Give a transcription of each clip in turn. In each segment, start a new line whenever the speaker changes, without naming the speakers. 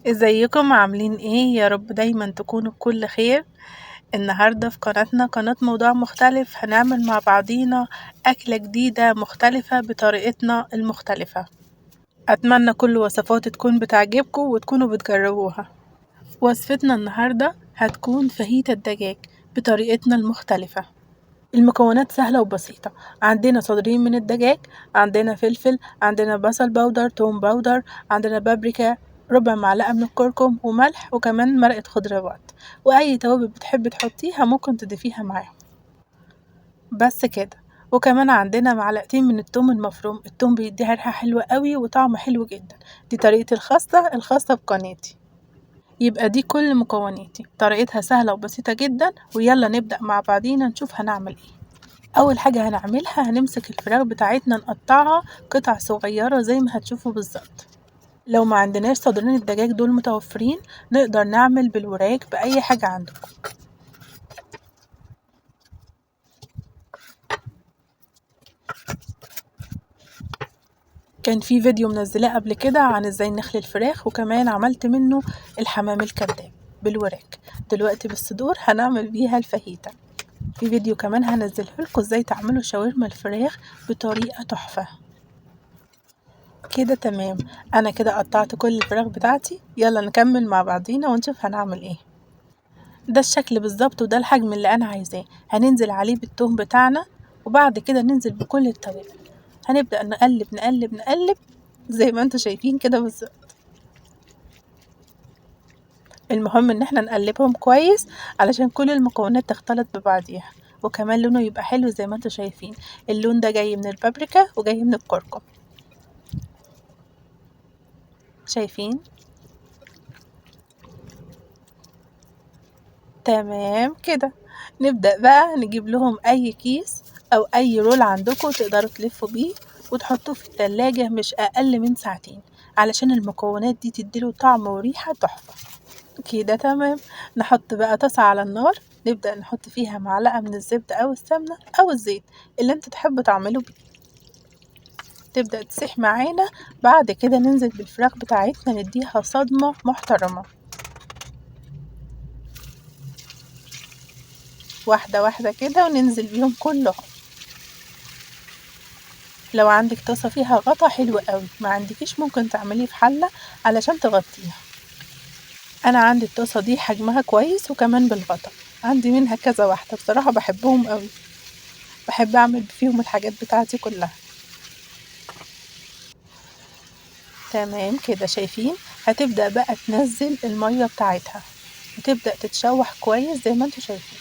ازيكم عاملين ايه؟ يا رب دايما تكونوا بكل خير. النهاردة في قناتنا قناة موضوع مختلف، هنعمل مع بعضينا أكلة جديدة مختلفة بطريقتنا المختلفة. أتمنى كل وصفات تكون بتعجبكم وتكونوا بتجربوها. وصفتنا النهاردة هتكون فاهيتا الدجاج بطريقتنا المختلفة. المكونات سهلة وبسيطة. عندنا صدرين من الدجاج، عندنا فلفل، عندنا بصل باودر، توم باودر، عندنا بابريكا، ربع معلقة من الكركم وملح، وكمان مرقة خضروات، وأي توابل بتحبي تحطيها ممكن تضيفيها معاهم. بس كده. وكمان عندنا معلقتين من التوم المفروم. التوم بيديها ريحة حلوة قوي وطعم حلو جدا. دي طريقتي الخاصة بقناتي. يبقى دي كل مكوناتي، طريقتها سهلة وبسيطة جدا. ويلا نبدأ مع بعضينا نشوف هنعمل ايه. اول حاجة هنعملها هنمسك الفراخ بتاعتنا نقطعها قطع صغيرة زي ما هتشوفوا بالظبط. لو ما عندناش صدرين الدجاج دول متوفرين نقدر نعمل بالوراك بأي حاجة عندكم. كان في فيديو منزلاه قبل كده عن ازاي نخلي الفراخ، وكمان عملت منه الحمام الكذاب بالوراك. دلوقتي بالصدور هنعمل بيها الفاهيتا. في فيديو كمان هنزله لكم ازاي تعملوا شاورما الفراخ بطريقة تحفة. كده تمام. انا كده قطعت كل الفراخ بتاعتي، يلا نكمل مع بعضينا ونشوف هنعمل ايه. ده الشكل بالظبط وده الحجم اللي انا عايزاه. هننزل عليه بالثوم بتاعنا، وبعد كده ننزل بكل التوابل. هنبدأ نقلب نقلب نقلب زي ما انتوا شايفين كده بالظبط. المهم ان احنا نقلبهم كويس علشان كل المكونات تختلط ببعضيها، وكمان لونه يبقى حلو زي ما انتوا شايفين. اللون ده جاي من البابريكا وجاي من الكركم. شايفين؟ تمام كده. نبدأ بقى نجيب لهم اي كيس او اي رول عندكم تقدروا تلفوا بيه وتحطوه في التلاجة مش اقل من ساعتين، علشان المكونات دي تديله طعم وريحة تحفة. كده تمام. نحط بقى طاسة على النار، نبدأ نحط فيها معلقة من الزبدة او السمنة او الزيت اللي انت تحبوا تعملوا بيه. تبدأ تسيح معانا. بعد كده ننزل بالفراخ بتاعتنا نديها صدمة محترمة، واحدة واحدة كده، وننزل بيهم كلهم. لو عندك طاسة فيها غطا حلو قوي، ما عندكيش ممكن تعمليه في حلة علشان تغطيها. انا عندي الطاسة دي حجمها كويس وكمان بالغطا. عندي منها كذا واحدة، بصراحة بحبهم قوي، بحب اعمل فيهم الحاجات بتاعتي كلها. تمام كده. شايفين؟ هتبدأ بقى تنزل المية بتاعتها وتبدأ تتشوح كويس زي ما انتوا شايفين.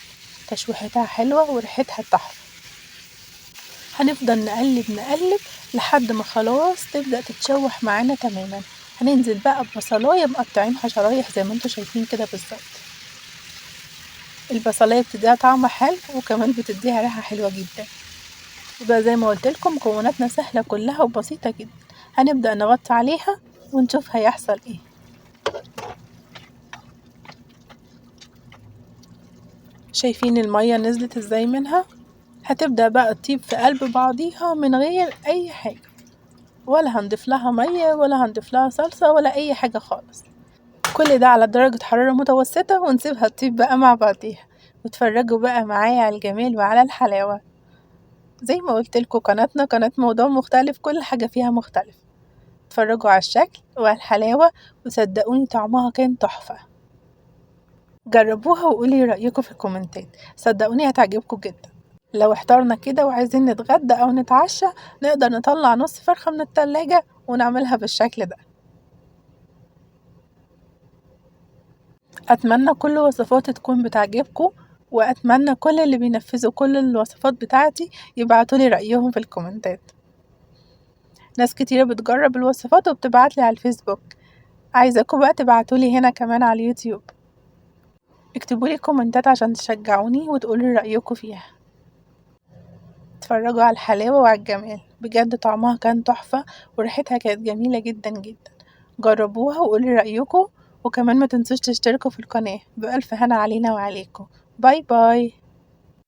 تشويحتها حلوة وريحتها تحفة. هنفضل نقلب نقلب لحد ما خلاص تبدأ تتشوح معانا تماما. هننزل بقى ببصلاية مقطعينها شرايح زي ما انتوا شايفين كده بالظبط. البصلاية بتديها طعم حلو وكمان بتديها ريحة حلوة جدا. يبقى زي ما قلت لكم مكوناتنا سهلة كلها وبسيطة جدا. هنبدأ نغطي عليها ونشوف هيحصل ايه. شايفين المية نزلت ازاي منها؟ هتبدأ بقى تطيب في قلب بعضيها من غير اي حاجة، ولا هنضيف لها مية ولا هنضيف لها صلصة ولا اي حاجة خالص. كل ده على درجة حرارة متوسطة ونسيبها تطيب بقى مع بعضيها. وتفرجوا بقى معايا على الجمال وعلى الحلاوة. زي ما قلت لكم قناتنا قناة موضوع مختلف، كل حاجة فيها مختلف. اتفرجوا على الشكل وعلى الحلاوة وصدقوني طعمها كان تحفة. جربوها وقولي رأيكم في الكومنتات، صدقوني هتعجبكم جدا. لو احتارنا كده وعايزين نتغدى او نتعشى نقدر نطلع نص فرخة من التلاجة ونعملها بالشكل ده. اتمنى كل وصفاتي تكون بتعجبكم، واتمنى كل اللي بينفذوا كل الوصفات بتاعتي يبعتولي رأيهم في الكومنتات. ناس كتيرة بتجرب الوصفات وبتبعتلي على الفيسبوك. عايزاكم بقى تبعتولي هنا كمان على اليوتيوب. اكتبولي كومنتات عشان تشجعوني وتقولي رأيكم فيها. اتفرجوا على الحلاوة وعلى الجمال، بجد طعمها كان تحفة وريحتها كانت جميلة جدا جدا. جربوها وقولي رأيكم، وكمان ما تنسوش تشتركوا في القناة. بألف هنا علينا وعليكم. باي باي.